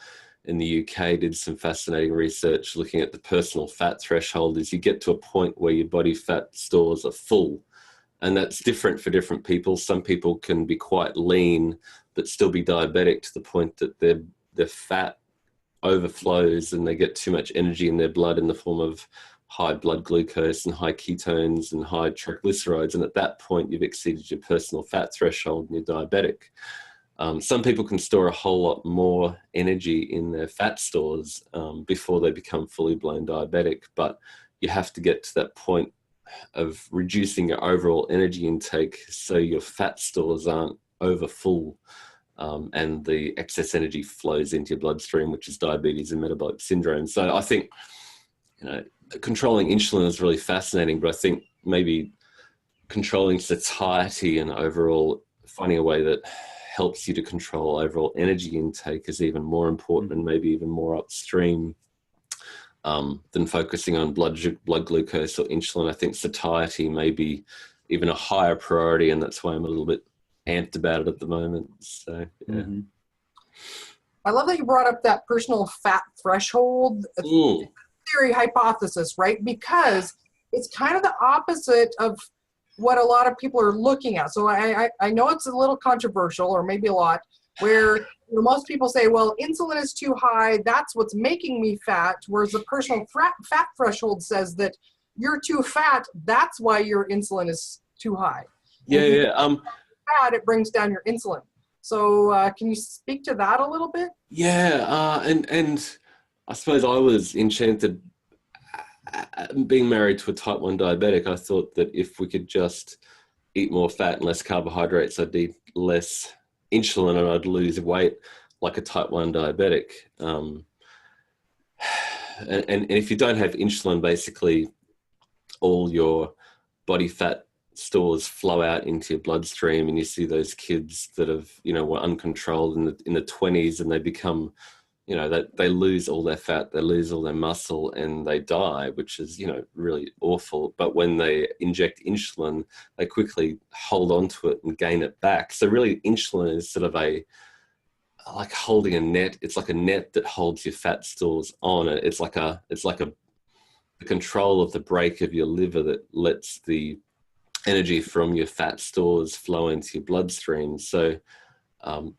UK did some fascinating research looking at the personal fat threshold. Is you get to a point where your body fat stores are full, and that's different for different people. Some people can be quite lean but still be diabetic to the point that their fat overflows and they get too much energy in their blood in the form of high blood glucose and high ketones and high triglycerides. And at that point, you've exceeded your personal fat threshold and you're diabetic. Some people can store a whole lot more energy in their fat stores before they become fully blown diabetic, but you have to get to that point of reducing your overall energy intake so your fat stores aren't over full and the excess energy flows into your bloodstream, which is diabetes and metabolic syndrome. So I think, controlling insulin is really fascinating, but I think maybe controlling satiety and overall finding a way that helps you to control overall energy intake is even more important and maybe even more upstream than focusing on blood glucose or insulin. I think satiety may be even a higher priority, and that's why I'm a little bit amped about it at the moment. So, yeah. Mm-hmm. I love that you brought up that personal fat threshold theory hypothesis, right? Because it's kind of the opposite of what a lot of people are looking at. So I know it's a little controversial, or maybe a lot, where most people say, well, insulin is too high, that's what's making me fat, whereas the personal fat threshold says that you're too fat, that's why your insulin is too high. Fat, it brings down your insulin. So can you speak to that a little bit? Yeah, and I suppose I was enchanted being married to a type 1 diabetic. I thought that if we could just eat more fat and less carbohydrates, I'd eat less insulin and I'd lose weight like a type 1 diabetic. And if you don't have insulin, basically all your body fat stores flow out into your bloodstream, and you see those kids that have, were uncontrolled in the 20s, and they become, they lose all their fat, they lose all their muscle, and they die, which is, really awful. But when they inject insulin, they quickly hold on to it and gain it back. So really insulin is sort of like holding a net. It's like a net that holds your fat stores on it. It's like the control of the brake of your liver that lets the energy from your fat stores flow into your bloodstream. So,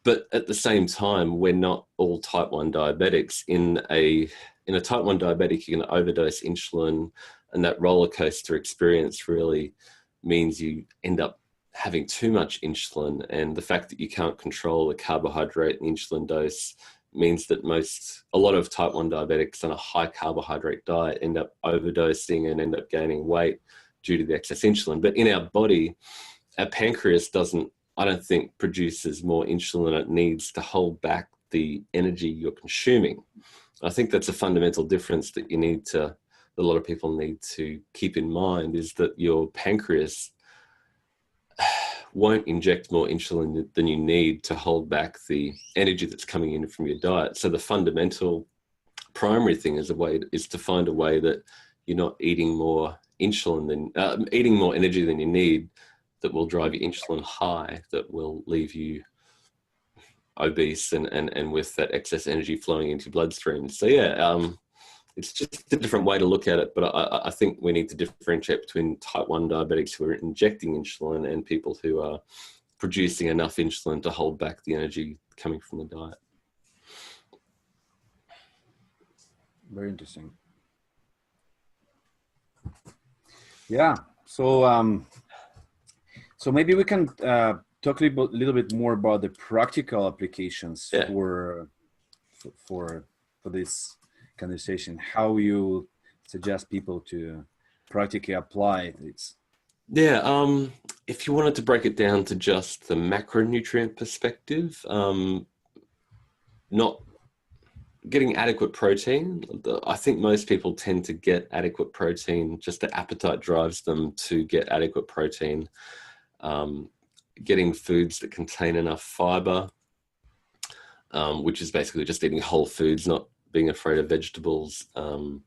but at the same time, we're not all type 1 diabetics. In a type 1 diabetic, you're going to overdose insulin, and that roller coaster experience really means you end up having too much insulin. And the fact that you can't control the carbohydrate and insulin dose means that a lot of type 1 diabetics on a high carbohydrate diet end up overdosing and end up gaining weight due to the excess insulin. But in our body, our pancreas I don't think produces more insulin than it needs to hold back the energy you're consuming. I think that's a fundamental difference that a lot of people need to keep in mind, is that your pancreas won't inject more insulin than you need to hold back the energy that's coming in from your diet. So the fundamental primary thing is to find a way that you're not eating more eating more energy than you need, that will drive your insulin high, that will leave you obese and with that excess energy flowing into your bloodstream. So it's just a different way to look at it. But I think we need to differentiate between type 1 diabetics who are injecting insulin and people who are producing enough insulin to hold back the energy coming from the diet. Very interesting. Yeah. So maybe we can talk a little bit more about the practical applications for this conversation. How you suggest people to practically apply this? Yeah. If you wanted to break it down to just the macronutrient perspective, not getting adequate protein. I think most people tend to get adequate protein, just the appetite drives them to get adequate protein. Getting foods that contain enough fiber, which is basically just eating whole foods, not being afraid of vegetables. I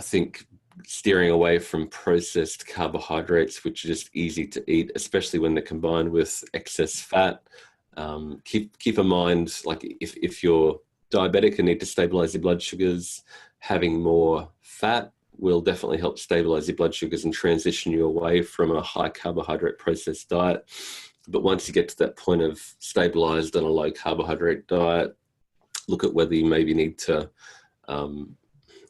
think steering away from processed carbohydrates, which are just easy to eat, especially when they're combined with excess fat. Keep in mind, like if you're diabetic and need to stabilize your blood sugars, having more fat will definitely help stabilize your blood sugars and transition you away from a high carbohydrate processed diet. But once you get to that point of stabilized on a low carbohydrate diet, look at whether you maybe need to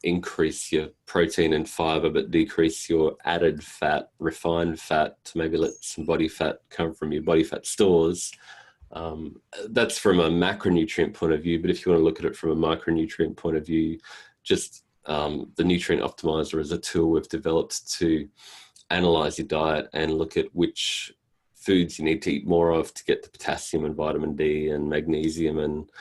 increase your protein and fiber, but decrease your added fat, refined fat, to maybe let some body fat come from your body fat stores. That's from a macronutrient point of view, but if you want to look at it from a micronutrient point of view, just the nutrient optimizer is a tool we've developed to analyze your diet and look at which foods you need to eat more of to get the potassium and vitamin D and magnesium and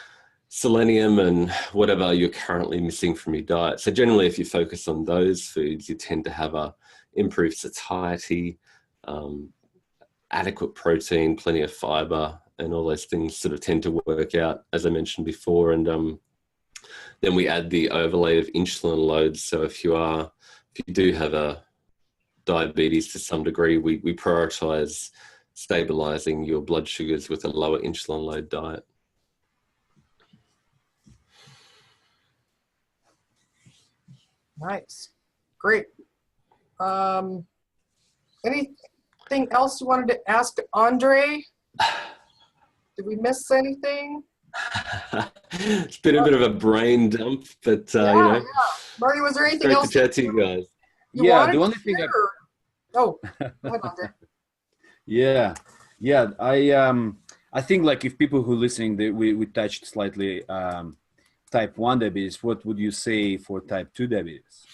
selenium and whatever you're currently missing from your diet. So generally, if you focus on those foods, you tend to have a improved satiety, adequate protein, plenty of fiber, and all those things sort of tend to work out, as I mentioned before. And then we add the overlay of insulin loads. So if you do have a diabetes to some degree, we prioritize stabilizing your blood sugars with a lower insulin load diet. Nice. Great. Anything else you wanted to ask Andre? Did we miss anything? It's been a bit of a brain dump, but yeah. Marty, was there anything else? Great to chat to you guys. Yeah, the only thing. Oh, go ahead, Andre. Yeah. I think like if people who are listening, we touched slightly type 1 diabetes. What would you say for type 2 diabetes?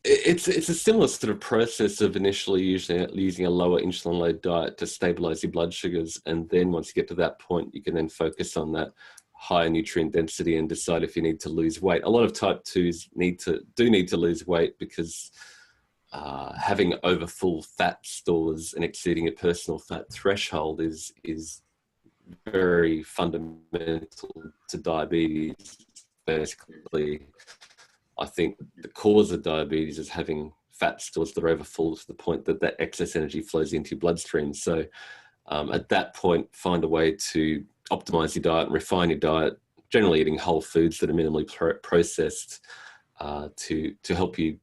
It's a similar sort of process of initially using a lower insulin load diet to stabilize your blood sugars, and then once you get to that point, you can then focus on that higher nutrient density and decide if you need to lose weight. A lot of type 2s need to lose weight because having over full fat stores and exceeding a personal fat threshold is very fundamental to diabetes. Basically, I think the cause of diabetes is having fat stores that are overfull to the point that that excess energy flows into your bloodstream. So at that point, find a way to optimize your diet and refine your diet, generally eating whole foods that are minimally processed to help you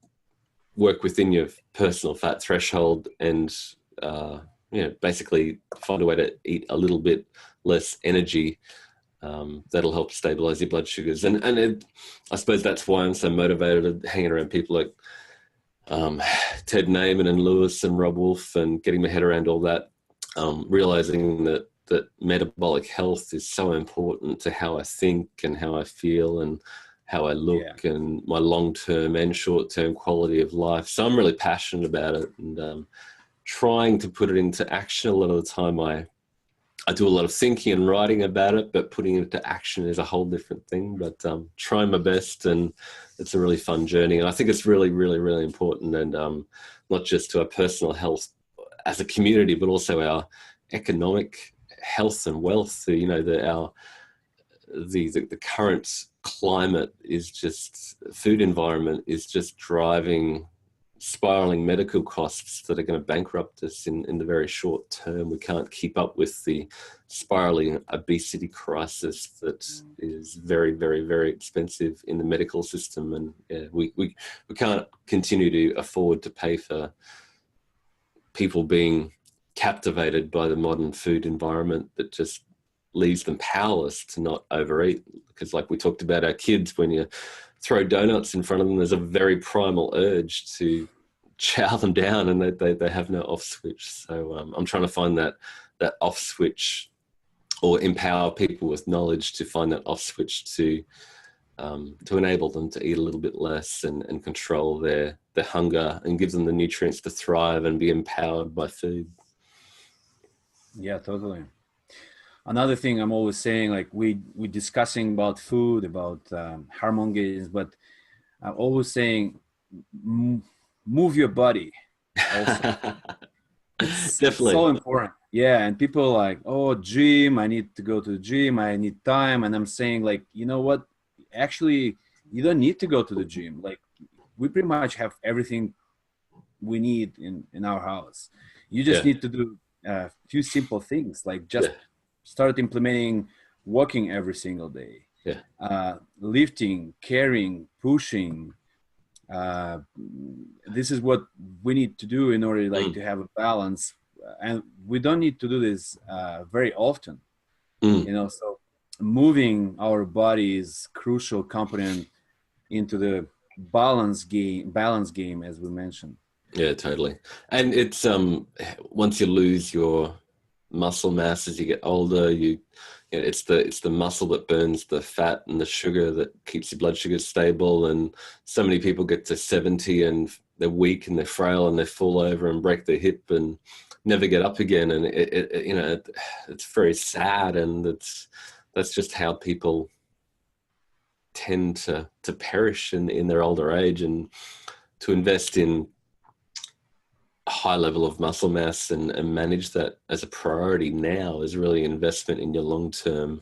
work within your personal fat threshold and basically find a way to eat a little bit less energy. That'll help stabilize your blood sugars. And I suppose that's why I'm so motivated hanging around people like Ted Naiman and Lewis and Rob Wolf and getting my head around all that, realizing that metabolic health is so important to how I think and how I feel and how I look and my long-term and short-term quality of life. So I'm really passionate about it and trying to put it into action. A lot of the time I do a lot of thinking and writing about it, but putting it into action is a whole different thing. But trying my best, and it's a really fun journey. And I think it's really, really, really important, and not just to our personal health as a community, but also our economic health and wealth. You know, the current climate is just, food environment is just driving spiraling medical costs that are going to bankrupt us in the very short term. We can't keep up with the spiraling obesity crisis that is very, very, very expensive in the medical system. And we can't continue to afford to pay for people being captivated by the modern food environment that just leaves them powerless to not overeat. Because like we talked about our kids, when you throw donuts in front of them, there's a very primal urge to chow them down, and they have no off switch. So I'm trying to find that off switch, or empower people with knowledge to find that off switch to enable them to eat a little bit less and control their hunger and give them the nutrients to thrive and be empowered by food. Yeah, totally. Another thing I'm always saying, like we discussing about food, about hormone gains, but I'm always saying move your body. Also. It's definitely so important. Yeah, and people are like, oh, gym, I need to go to the gym, I need time. And I'm saying, like, you know what? Actually, you don't need to go to the gym. Like, we pretty much have everything we need in our house. You just need to do a few simple things, like just start implementing walking every single day, lifting, carrying, pushing. This is what we need to do in order to have a balance, and we don't need to do this very often. You know, so moving our body is crucial component into the balance game, as we mentioned. Yeah, totally. And it's once you lose your muscle mass as you get older, it's the muscle that burns the fat and the sugar that keeps your blood sugar stable. And so many people get to 70 and they're weak and they're frail and they fall over and break their hip and never get up again. And it's very sad, and that's just how people tend to perish in their older age. And to invest in a high level of muscle mass and manage that as a priority now is really an investment in your long-term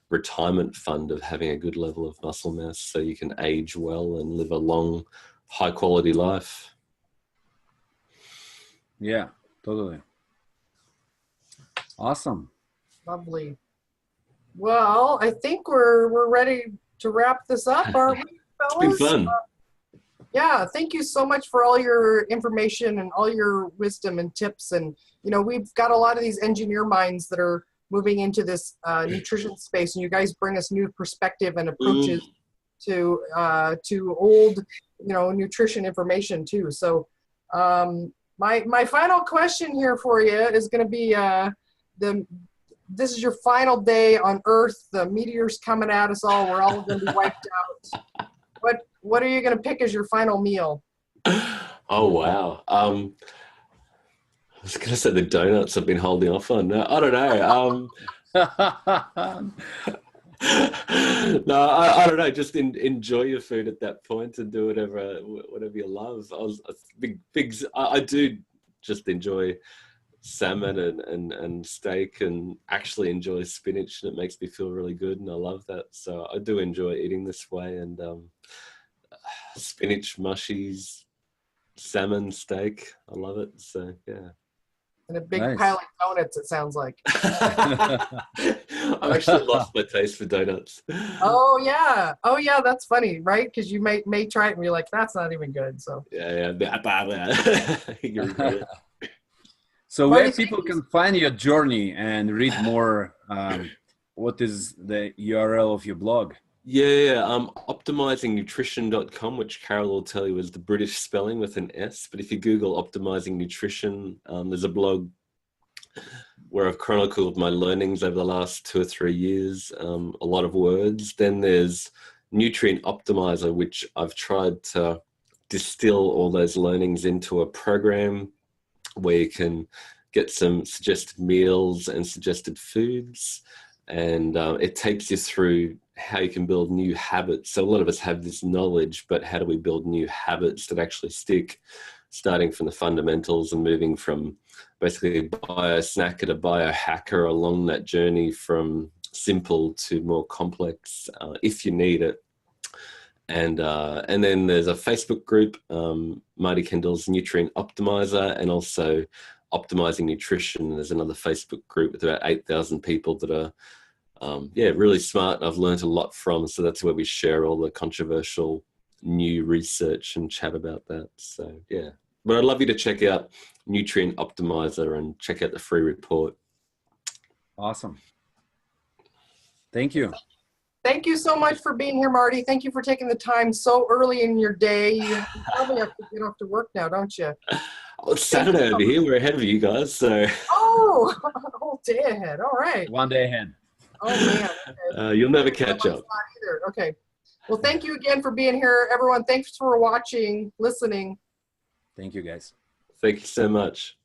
retirement fund of having a good level of muscle mass so you can age well and live a long, high quality life. Yeah, totally. Awesome. Lovely. Well, I think we're ready to wrap this up, aren't we, fellas? It's been fun. Yeah, thank you so much for all your information and all your wisdom and tips. And, we've got a lot of these engineer minds that are moving into this nutrition space, and you guys bring us new perspective and approaches to old, nutrition information too. So my final question here for you is going to be this is your final day on Earth. The meteor's coming at us all. We're all going to be wiped out. What are you going to pick as your final meal? Oh, wow. I was going to say the donuts I've been holding off on. No, I don't know. No, I don't know. Just enjoy your food at that point and do whatever you love. I do just enjoy salmon and steak, and actually enjoy spinach, and it makes me feel really good, and I love that. So I do enjoy eating this way, and spinach, mushies, salmon, steak. I love it. So yeah. And a big pile of donuts, it sounds like. I've actually lost my taste for donuts. Oh yeah, that's funny, right? Because you may try it and you're like, that's not even good. So yeah. So where people can find your journey and read more, what is the URL of your blog? Yeah, optimizingnutrition.com, which Carole will tell you is the British spelling with an S. But if you Google Optimizing Nutrition, there's a blog where I've chronicled my learnings over the last 2 or 3 years, a lot of words. Then there's Nutrient Optimizer, which I've tried to distill all those learnings into a program where you can get some suggested meals and suggested foods. And it takes you through how you can build new habits. So a lot of us have this knowledge, but how do we build new habits that actually stick, starting from the fundamentals and moving from basically a bio-snacker to biohacker along that journey from simple to more complex, if you need it. And then there's a Facebook group, Marty Kendall's Nutrient Optimizer, and also Optimizing Nutrition. There's another Facebook group with about 8,000 people that are really smart. I've learned a lot from, so that's where we share all the controversial new research and chat about that. So yeah, but I'd love you to check out Nutrient Optimizer and check out the free report. Awesome. Thank you. Thank you so much for being here, Marty. Thank you for taking the time so early in your day. You probably have to get off to work now, don't you? Oh, it's Saturday over here. We're ahead of you guys, so. Oh, a whole day ahead. All right. 1 day ahead. Oh man. Okay. You'll never catch up. Either. Okay. Well, thank you again for being here, everyone. Thanks for watching, listening. Thank you, guys. Thank you so much.